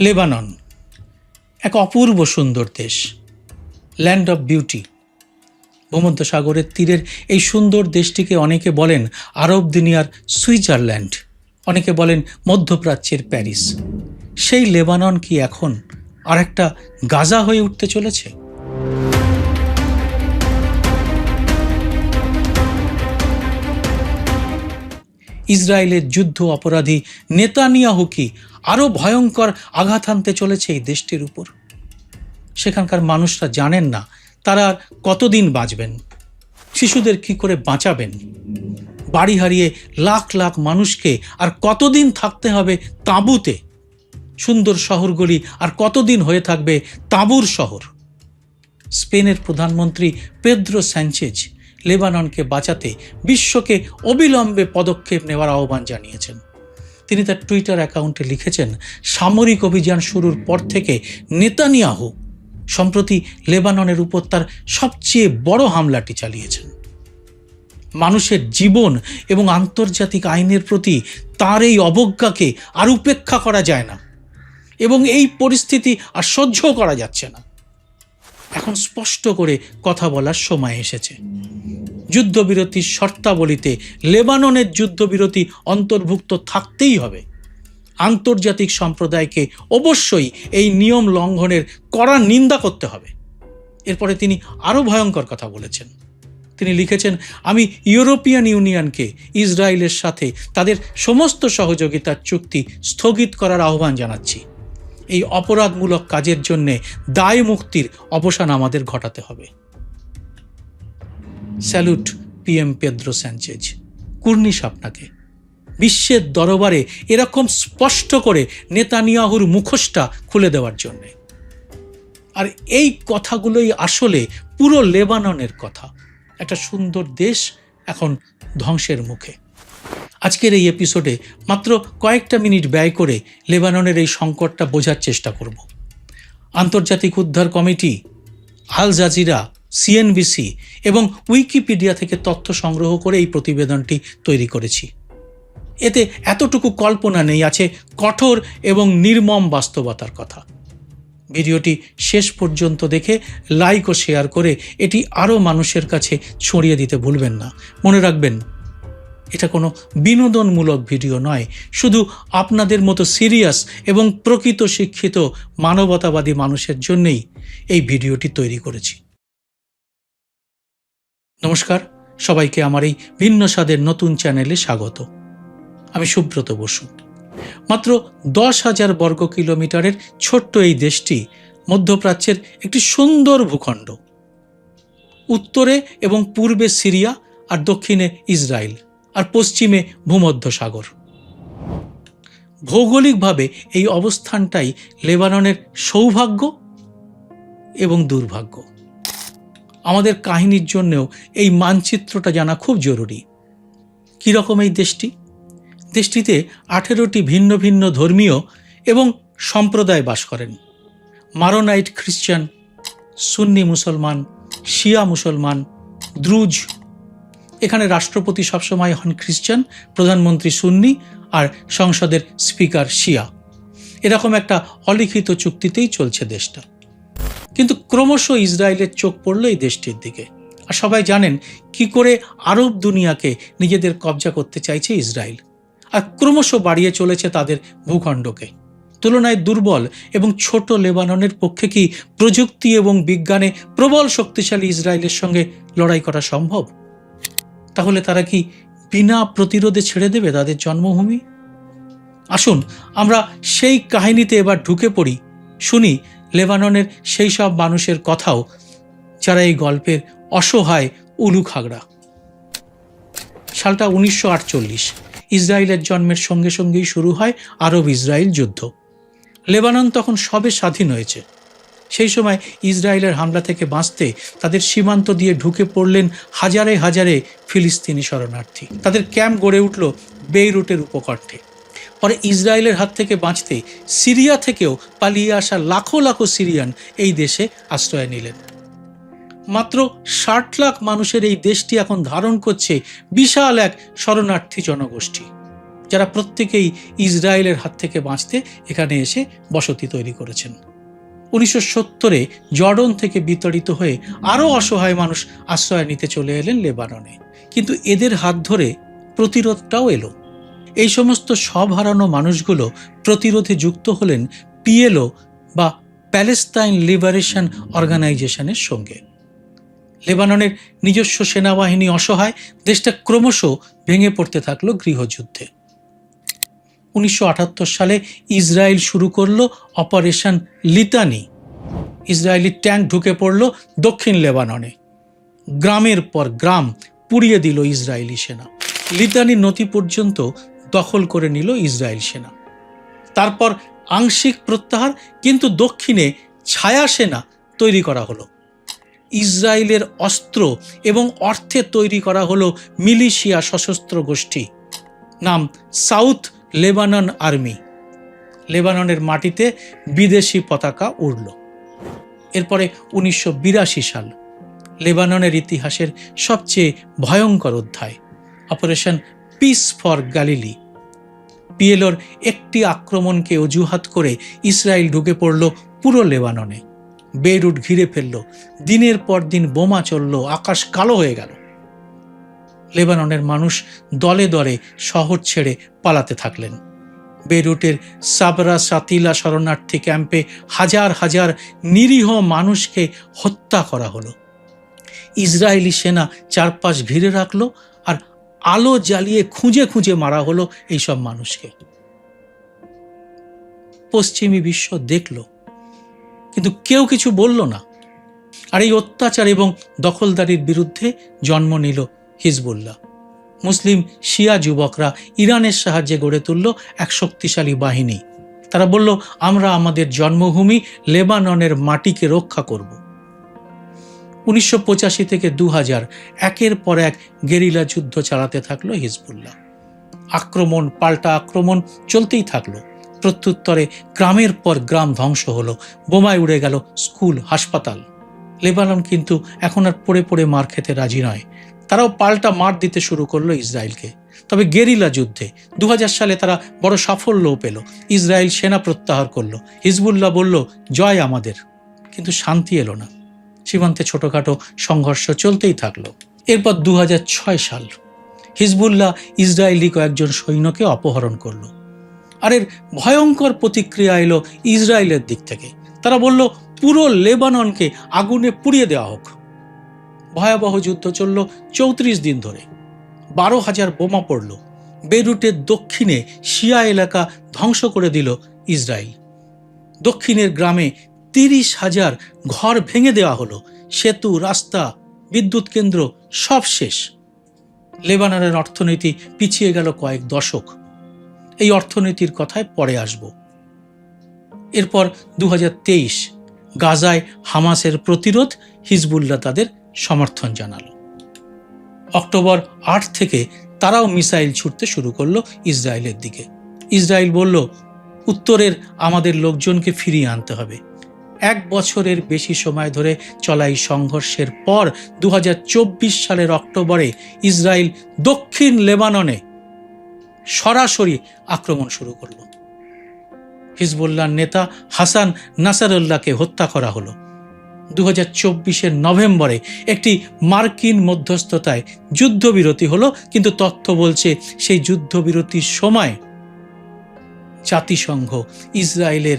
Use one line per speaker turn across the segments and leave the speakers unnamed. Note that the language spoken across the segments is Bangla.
লেবানন এক অপূর্ব সুন্দর দেশ, ল্যান্ড অফ বিউটি। ভূমধ্যসাগরের তীরের এই সুন্দর দেশটিকে অনেকে বলেন আরব দুনিয়ার সুইজারল্যান্ড, অনেকে বলেন মধ্যপ্রাচ্যের প্যারিস। সেই লেবানন কি এখন আর একটা গাজা হয়ে উঠতে চলেছে? ইসরায়েলের যুদ্ধ অপরাধী নেতানিয়াহু কি আরও ভয়ঙ্কর আঘাত হানতে চলেছে এই দেশটির উপর? সেখানকার মানুষরা জানেন না তারা আর কতদিন বাঁচবেন, শিশুদের কি করে বাঁচাবেন, বাড়ি হারিয়ে লাখ লাখ মানুষকে আর কতদিন থাকতে হবে তাঁবুতে, সুন্দর শহরগুলি আর কতদিন হয়ে থাকবে তাঁবুর শহর। স্পেনের প্রধানমন্ত্রী পেদ্রো স্যাঞ্চেজ লেবাননকে বাঁচাতে বিশ্বকে অবিলম্বে পদক্ষেপ নেওয়ার আহ্বান জানিয়েছেন। তিনি তার টুইটার অ্যাকাউন্টে লিখেছেন, সামরিক অভিযান শুরুর পর থেকে নেতানিয়াহু সম্প্রতি লেবাননের উপর তার সবচেয়ে বড় হামলাটি চালিয়েছেন। মানুষের জীবন এবং আন্তর্জাতিক আইনের প্রতি তার এই অবজ্ঞাকে আর উপেক্ষা করা যায় না এবং এই পরিস্থিতি আর সহ্য করা যাচ্ছে না। এখন স্পষ্ট করে কথা বলার সময় এসেছে। যুদ্ধবিরতির শর্তাবলীতে লেবাননের যুদ্ধবিরতি অন্তর্ভুক্ত থাকতেই হবে। আন্তর্জাতিক সম্প্রদায়কে অবশ্যই এই নিয়ম লঙ্ঘনের কড়া নিন্দা করতে হবে। এরপরে তিনি আরও ভয়ঙ্কর কথা বলেছেন। তিনি লিখেছেন, আমি ইউরোপিয়ান ইউনিয়নকে ইসরায়েলের সাথে তাদের সমস্ত সহযোগিতার চুক্তি স্থগিত করার আহ্বান জানাচ্ছি। এই অপরাধমূলক কাজের জন্য দায় মুক্তির অবসান আমাদের ঘটাতে হবে। স্যালুট পিএম পেদ্রো স্যাঞ্চেজ, কুর্নিশ আপনাকে। বিশ্বের দরবারে এরকম স্পষ্ট করে নেতানিয়াহুর মুখোশটা খুলে দেওয়ার জন্যে। আর এই কথাগুলোই আসলে পুরো লেবাননের কথা। একটা সুন্দর দেশ এখন ধ্বংসের মুখে। আজকের এই এপিসোডে মাত্র কয়েকটা মিনিট ব্যয় করে লেবাননের এই সংকটটা বোঝার চেষ্টা করব। আন্তর্জাতিক উদ্ধার কমিটি, আল জাজিরা, সিএনবিসি এবং উইকিপিডিয়া থেকে তথ্য সংগ্রহ করে এই প্রতিবেদনটি তৈরি করেছি। এতে এতটুকু কল্পনা নেই, আছে কঠোর এবং নির্মম বাস্তবতার কথা। ভিডিওটি শেষ পর্যন্ত দেখে লাইক ও শেয়ার করে এটি আরও মানুষের কাছে ছড়িয়ে দিতে ভুলবেন না। মনে রাখবেন, এটা কোনো বিনোদনমূলক ভিডিও নয়, শুধু আপনাদের মতো সিরিয়াস এবং প্রকৃত শিক্ষিত মানবতাবাদী মানুষের জন্যই এই ভিডিওটি তৈরি করেছি। নমস্কার, সবাইকে আমার এই ভিন্ন স্বাদের নতুন চ্যানেলে স্বাগত। আমি সুব্রত বসু। মাত্র 10,000 বর্গ কিলোমিটারের ছোট্ট এই দেশটি মধ্যপ্রাচ্যের একটি সুন্দর ভূখণ্ড। উত্তরে এবং পূর্বে সিরিয়া, আর দক্ষিণে ইসরায়েল, আর পশ্চিমে ভূমধ্যসাগর। ভৌগোলিকভাবে এই অবস্থানটাই লেবাননের সৌভাগ্য এবং দুর্ভাগ্য। আমাদের কাহিনীর জন্যও এই মানচিত্রটা জানা খুব জরুরি। কীরকম এই দেশটি? দেশটিতে 18টি ভিন্ন ভিন্ন ধর্মীয় এবং সম্প্রদায় বাস করেন। মারোনাইট খ্রিস্টান, সুন্নি মুসলমান, শিয়া মুসলমান, দ্রুজ। এখানে রাষ্ট্রপতি সবসময় হন খ্রিস্টান, প্রধানমন্ত্রী সুন্নি, আর সংসদের স্পিকার শিয়া। এরকম একটা অলিখিত চুক্তিতেই চলছে দেশটা। কিন্তু ক্রমশ ইসরায়েলের চোখ পড়ল এই দেশটির দিকে। আর সবাই জানেন কি করে আরব দুনিয়াকে নিজেদের কবজা করতে চাইছে ইসরায়েল, আর ক্রমশ বাড়িয়ে চলেছে তাদের ভূখণ্ডকে। তুলনায় দুর্বল এবং ছোট লেবাননের পক্ষে কি প্রযুক্তি এবং বিজ্ঞানে প্রবল শক্তিশালী ইসরায়েলের সঙ্গে লড়াই করা সম্ভব? তাহলে তারা কি বিনা প্রতিরোধে ছেড়ে দেবে তাদের জন্মভূমি? আসুন আমরা সেই কাহিনীতে এবার ঢুকে পড়ি, শুনি লেবাননের সেই সব মানুষের কথাও যারা এই গল্পের অসহায় উলুখাগড়া। সালটা 1948। ইসরায়েলের জন্মের সঙ্গে সঙ্গেই শুরু হয় আরব ইসরায়েল যুদ্ধ। লেবানন তখন সবে স্বাধীন হয়েছে। সেই সময় ইসরায়েলের হামলা থেকে বাঁচতে তাদের সীমান্ত দিয়ে ঢুকে পড়লেন হাজারে হাজারে ফিলিস্তিনি শরণার্থী। তাদের ক্যাম্প গড়ে উঠল বেইরুটের উপকণ্ঠে। পরে ইসরায়েলের হাত থেকে বাঁচতে সিরিয়া থেকেও পালিয়ে আসা লাখো লাখো সিরিয়ান এই দেশে আশ্রয় নিলেন। মাত্র 60 লাখ মানুষের এই দেশটি এখন ধারণ করছে বিশাল এক শরণার্থী জনগোষ্ঠী, যারা প্রত্যেকেই ইসরায়েলের হাত থেকে বাঁচতে এখানে এসে বসতি তৈরি করেছেন। 1970-এ জর্ডন থেকে বিতাড়িত হয়ে আরও অসহায় মানুষ আশ্রয় নিতে চলে এলেন লেবাননে, কিন্তু এদের হাত ধরে প্রতিরোধটাও এলো। এই সমস্ত সব হারানো মানুষগুলো প্রতিরোধে যুক্ত হলেন পিএলও বা প্যালেস্তাইন লিবারেশন অর্গানাইজেশনের সঙ্গে। লেবাননের নিজস্ব সেনাবাহিনী অসহায়, দেশটা ক্রমশ ভেঙে পড়তে থাকলো গৃহযুদ্ধে। 1978 সালে ইসরায়েল শুরু করলো অপারেশন লিতানি। ইসরায়েলি ট্যাঙ্ক ঢুকে পড়ল দক্ষিণ লেবাননে। গ্রামের পর গ্রাম পুড়িয়ে দিল ইসরায়েলি সেনা। লিতানি নদী পর্যন্ত দখল করে নিল ইসরায়েল সেনা। তারপর আংশিক প্রত্যাহার, কিন্তু দক্ষিণে ছায়া সেনা তৈরি করা হলো। ইসরায়েলের অস্ত্র এবং অর্থে তৈরি করা হলো মিলিশিয়া সশস্ত্র গোষ্ঠী, নাম সাউথ লেবানন আর্মি। লেবাননের মাটিতে বিদেশি পতাকা উড়ল। এরপরে 1982 সাল, লেবাননের ইতিহাসের সবচেয়ে ভয়ঙ্কর অধ্যায়, অপারেশন পিস ফর গ্যালিলি। পিএলওর একটি আক্রমণকে অজুহাত করে ইসরায়েল ঢুকে পড়ল পুরো লেবাননে। বেইরুট ঘিরে ফেলল, দিনের পর দিন বোমা চলল, আকাশ কালো হয়ে গেল। লেবাননের মানুষ দলে দলে শহর ছেড়ে পালাতে থাকলেন। বেইরুটের সাবরা সাতিলা শরণার্থী ক্যাম্পে হাজার হাজার নিরীহ মানুষকে হত্যা করা হলো। ইসরায়েলি সেনা চারপাশ ঘিরে রাখলো আর আলো জ্বালিয়ে খুঁজে খুঁজে মারা হলো এইসব মানুষকে। পশ্চিমী বিশ্ব দেখল, কিন্তু কেউ কিছু বলল না। আর এই অত্যাচার এবং দখলদারির বিরুদ্ধে জন্ম নিল হিজবুল্লাহ। মুসলিম শিয়া যুবকরা ইরানের সাহায্যে গড়ে তুলল এক শক্তিশালী বাহিনী। তারা বলল, আমরা আমাদের জন্মভূমি লেবাননের মাটিকে রক্ষা করব। 1985 থেকে 2000 একের পর এক গেরিলা যুদ্ধ চালাতে থাকলো হিজবুল্লাহ। আক্রমণ পাল্টা আক্রমণ চলতেই থাকলো। প্রত্যুত্তরে গ্রামের পর গ্রাম ধ্বংস হলো, বোমায় উড়ে গেল স্কুল, হাসপাতাল। লেবানন কিন্তু এখন আর পড়ে পড়ে মার খেতে রাজি নয়। তারাও পাল্টা মার দিতে শুরু করলো ইসরায়েলকে। তবে গেরিলা যুদ্ধে 2000 সালে তারা বড় সাফল্যও পেল। ইসরায়েল সেনা প্রত্যাহার করলো। হিজবুল্লাহ বলল, জয় আমাদের। কিন্তু শান্তি এলো না। সীমান্তে ছোটখাটো সংঘর্ষ চলতেই থাকলো। এরপর 2006 সাল, হিজবুল্লাহ ইসরায়েলি কয়েকজন সৈন্যকে অপহরণ করলো। আর এর ভয়ঙ্কর প্রতিক্রিয়া এলো ইসরায়েলের দিক থেকে। তারা বলল, পুরো লেবাননকে আগুনে পুড়িয়ে দেওয়া হোক। ভয়াবহ যুদ্ধ চলল 34 দিন ধরে। 12,000 বোমা পড়ল। বেইরুটের দক্ষিণে শিয়া এলাকা ধ্বংস করে দিল ইসরায়েল। দক্ষিণের গ্রামে 30,000 ঘর ভেঙে দেওয়া হলো। সেতু, রাস্তা, বিদ্যুৎ কেন্দ্র সব শেষ। লেবাননের অর্থনীতি পিছিয়ে গেল কয়েক দশক। এই অর্থনীতির কথায় পরে আসব। এরপর 2023 গাজায় হামাসের প্রতিরোধ, হিজবুল্লাহ তাদের সমর্থন জানালো। অক্টোবর 8 থেকে তারাও মিসাইল ছুটতে শুরু করলো ইসরায়েলের দিকে। ইসরায়েল বলল, উত্তরের আমাদের লোকজনকে ফিরিয়ে আনতে হবে। 1 বছরের বেশি সময় ধরে চলা এই সংঘর্ষের পর 2024 সালের অক্টোবরে ইসরায়েল দক্ষিণ লেবাননে সরাসরি আক্রমণ শুরু করল। হিজবুল্লাহর নেতা হাসান নাসারুল্লাহকে হত্যা করা হলো। 2024 নভেম্বরে একটি মার্কিন মধ্যস্থতায় যুদ্ধবিরতি হলো, কিন্তু তথ্য বলছে সেই যুদ্ধবিরতির সময় জাতিসংঘ ইসরায়েলের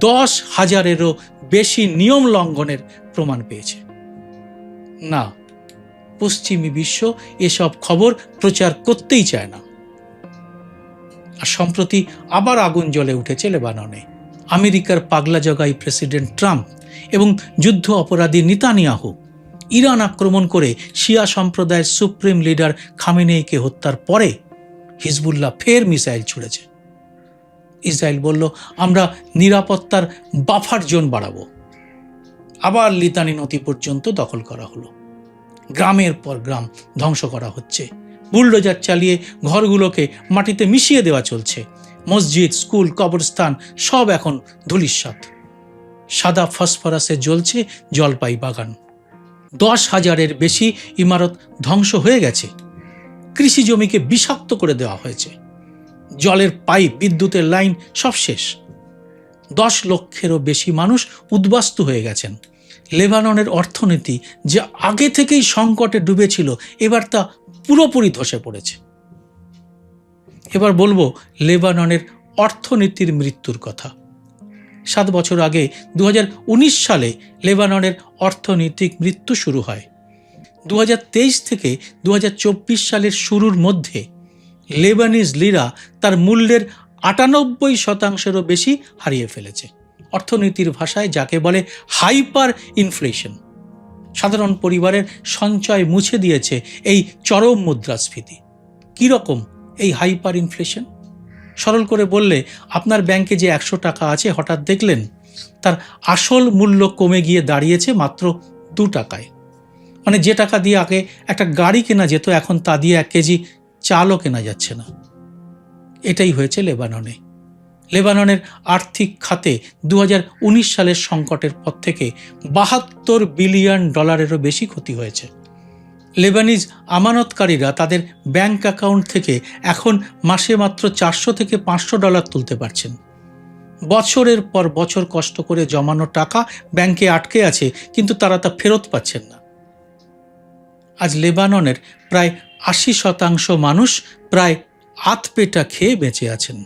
10,000-এরও বেশি নিয়ম লঙ্ঘনের প্রমাণ পেয়েছে। না, পশ্চিমী বিশ্ব এসব খবর প্রচার করতেই চায় না। আর সম্প্রতি আবার আগুন জ্বলে উঠেছে লেবাননে। আমেরিকার পাগলা জগাই প্রেসিডেন্ট ট্রাম্প এবং যুদ্ধ অপরাধী নেতানিয়াহু ইরান আক্রমণ করে শিয়া সম্প্রদায়ের সুপ্রিম লিডার খামেনেইকে হত্যার পরে হিজবুল্লাহ ফের মিসাইল ছুড়েছে। ইসরায়েল বলল, আমরা নিরাপত্তার বাফার জোন বাড়াবো। আবার লিতানি নদী পর্যন্ত দখল করা হলো। গ্রামের পর গ্রাম ধ্বংস করা হচ্ছে। বুলডোজার চালিয়ে ঘরগুলোকে মাটিতে মিশিয়ে দেওয়া চলছে। মসজিদ, স্কুল, কবরস্থান সব এখন ধূলিসাৎ। সাদা ফসফরাসে জ্বলছে জলপাই বাগান। 10,000-এর বেশি ইমারত ধ্বংস হয়ে গেছে। কৃষি জমিকে বিষাক্ত করে দেওয়া হয়েছে। জলের পাইপ, বিদ্যুতের লাইন সব শেষ। 10 লক্ষেরও বেশি মানুষ উদ্বাস্তু হয়ে গেছেন। লেবাননের অর্থনীতি যে আগে থেকেই সংকটে ডুবেছিল, এবার তা পুরোপুরি ধসে পড়েছে। এবার বলবো লেবাননের অর্থনীতির মৃত্যুর কথা। 7 বছর আগে 2019 সালে লেবাননের অর্থনৈতিক মৃত্যু শুরু হয়। 2023 থেকে 2024 সালের শুরুর মধ্যে লেবানিজ লিরা তার মূল্যের 98% বেশি হারিয়ে ফেলেছে। অর্থনীতির ভাষায় যাকে বলে হাইপার ইনফ্লেশন। সাধারণ পরিবারের সঞ্চয় মুছে দিয়েছে এই চরম মুদ্রাস্ফীতি। কীরকম এই হাইপার ইনফ্লেশন? সরল করে বললে, আপনার ব্যাংকে যে 100 টাকা আছে, হঠাৎ দেখলেন তার আসল মূল্য কমে গিয়ে দাঁড়িয়েছে মাত্র 2 টাকায়। মানে যে টাকা দিয়ে আগে একটা গাড়ি কেনা যেত, এখন তা দিয়ে 1 কেজি চালও কেনা যাচ্ছে না। এটাই হয়েছে লেবাননে। লেবাননের আর্থিক খাতে 2019 সালের সংকটের পর থেকে $72 বিলিয়ন বেশি ক্ষতি হয়েছে। লেবানিজ আমানতকারীরা তাদের ব্যাংক অ্যাকাউন্ট থেকে এখন মাসে মাত্র $400 থেকে $500 তুলতে পারছেন। বছরের পর বছর কষ্ট করে জমানো টাকা ব্যাংকে আটকে আছে, কিন্তু তারা তা ফেরত পাচ্ছেন না। আজ লেবাননের প্রায় 80% মানুষ প্রায় আধপেটা খেয়ে বেঁচে আছেন।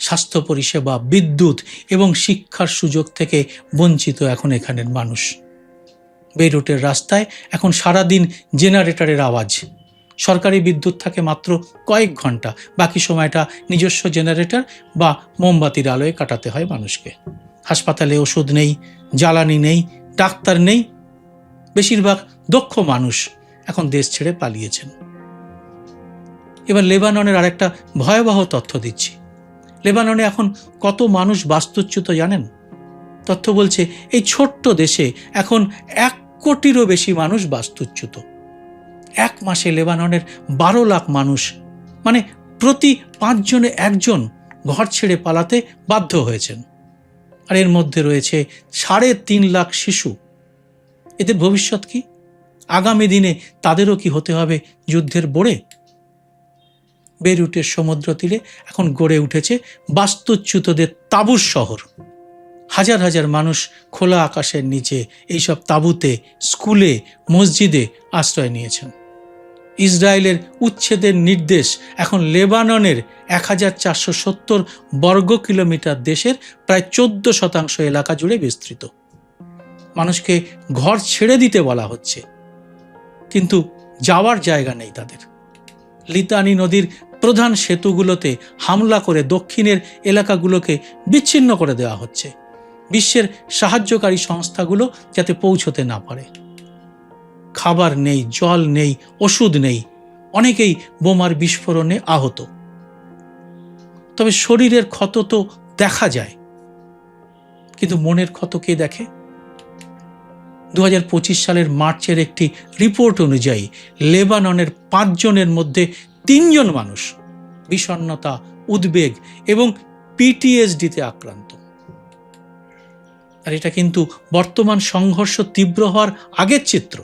স্বাস্থ্য পরিষেবা, বিদ্যুৎ এবং শিক্ষার সুযোগ থেকে বঞ্চিত এখন এখানের মানুষ। বেইরুটের রাস্তায় এখন সারাদিন জেনারেটরের আওয়াজ। সরকারি বিদ্যুৎ থাকে মাত্র কয়েক ঘন্টা, বাকি সময়টা নিজস্ব জেনারেটর বা মোমবাতির আলোয় কাটাতে হয় মানুষকে। হাসপাতালে ওষুধ নেই, জ্বালানি নেই, ডাক্তার নেই। বেশিরভাগ দক্ষ মানুষ এখন দেশ ছেড়ে পালিয়েছেন। এবার লেবাননের আরেকটা ভয়াবহ তথ্য দিচ্ছি। লেবাননে এখন কত মানুষ বাস্তুচ্যুত জানেন? তথ্য বলছে এই ছোট্ট দেশে এখন 1 কোটিরও বেশি মানুষ বাস্তুচ্যুত। 1 মাসে লেবাননের 12 লাখ মানুষ, মানে প্রতি 5 জনে 1 জন ঘর ছেড়ে পালাতে বাধ্য হয়েছেন। আর এর মধ্যে রয়েছে 3.5 লাখ শিশু। এদের ভবিষ্যৎ কি? আগামী দিনে তাদেরও কি হতে হবে যুদ্ধের বোড়ে? বেইরুটের সমুদ্র তীরে এখন গড়ে উঠেছে বাস্তুচ্যুতদের তাঁবুর শহর। হাজার হাজার মানুষ খোলা আকাশের নিচে এইসব তাঁবুতে, স্কুলে, মসজিদে আশ্রয় নিয়েছেন। ইসরায়েলের উচ্ছেদের নির্দেশ এখন লেবাননের 1470 বর্গ কিলোমিটার দেশের প্রায় 14% এলাকা জুড়ে বিস্তৃত। মানুষকে ঘর ছেড়ে দিতে বলা হচ্ছে, কিন্তু যাওয়ার জায়গা নেই তাদের। লিতানি নদীর প্রধান সেতুগুলোতে হামলা করে দক্ষিণের এলাকাগুলোকে বিচ্ছিন্ন করে দেওয়া হচ্ছে, বিশ্বের সাহায্যকারী সংস্থাগুলো যাতে পৌঁছতে না পারে। খাবার নেই, জল নেই, ওষুধ নেই। অনেকেই বোমার বিস্ফোরণে আহত। তবে শরীরের ক্ষত তো দেখা যায়, কিন্তু মনের ক্ষত কে দেখে? 2025 সালের মার্চের একটি রিপোর্ট অনুযায়ী লেবাননের 5 জনের মধ্যে 3 জন মানুষ বিষণ্ণতা, উদ্বেগ এবং পিটিএসডিতে আক্রান্ত। আর এটা কিন্তু বর্তমান সংঘর্ষ তীব্র হওয়ার আগের চিত্র।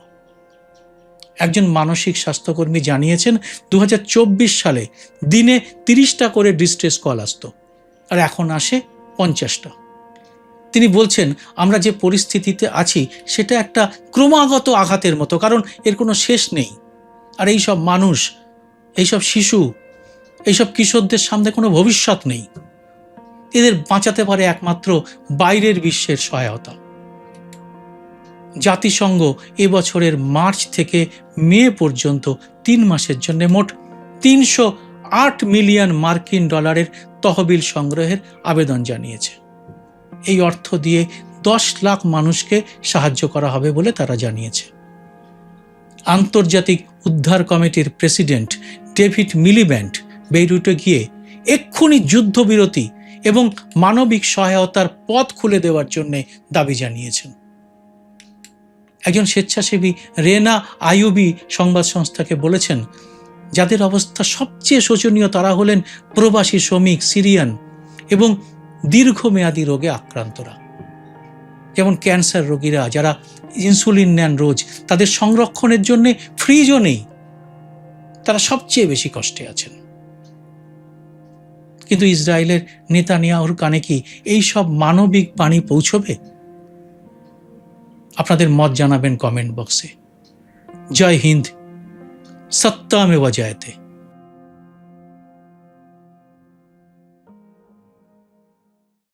একজন মানসিক স্বাস্থ্যকর্মী জানিয়েছেন 2024 সালে দিনে 30টা করে ডিস্ট্রেস কল আসতো, আর এখন আসে 50টা। তিনি বলছেন, আমরা যে পরিস্থিতিতে আছি সেটা একটা ক্রমাগত আঘাতের মতো, কারণ এর কোনো শেষ নেই। আর এইসব মানুষ, এইসব শিশু, এইসব কিশোরদের সামনে কোনো ভবিষ্যৎ নেই। এদের বাঁচাতে পারে একমাত্র বাইরের বিশ্বের সহায়তা। জাতিসংঘ এবছরের মার্চ থেকে মে পর্যন্ত 3 মাসের জন্য মোট $308 মিলিয়ন তহবিল সংগ্রহের আবেদন জানিয়েছে। এই অর্থ দিয়ে 10 লাখ মানুষকে সাহায্য করা হবে বলে তারা জানিয়েছে। আন্তর্জাতিক উদ্ধার কমিটির প্রেসিডেন্ট ডেভিড মিলিব্যান্ড বেইরুটে গিয়ে এক্ষুনি যুদ্ধবিরতি এবং মানবিক সহায়তার পথ খুলে দেওয়ার জন্য দাবি জানিয়েছেন। একজন স্বেচ্ছাসেবী রেনা আইয়ুবি সংবাদ সংস্থাকে বলেছেন, যাদের অবস্থা সবচেয়ে শোচনীয় তারা হলেন প্রবাসী শ্রমিক, সিরিয়ান এবং দীর্ঘমেয়াদী রোগে আক্রান্তরা, যেমন ক্যান্সার রোগীরা যারা ইনসুলিন নেন রোজ, তাদের সংরক্ষণের জন্য ফ্রিজও নেই, তারা সবচেয়ে বেশি কষ্টে আছেন। কিন্তু ইসরায়েলের নেতানিয়াহুর কানে কি এই সব মানবিক বাণী পৌঁছবে? আপনাদের মত জানাবেন কমেন্ট বক্সে। জয় হিন্দ, সত্যমেব জয়তে।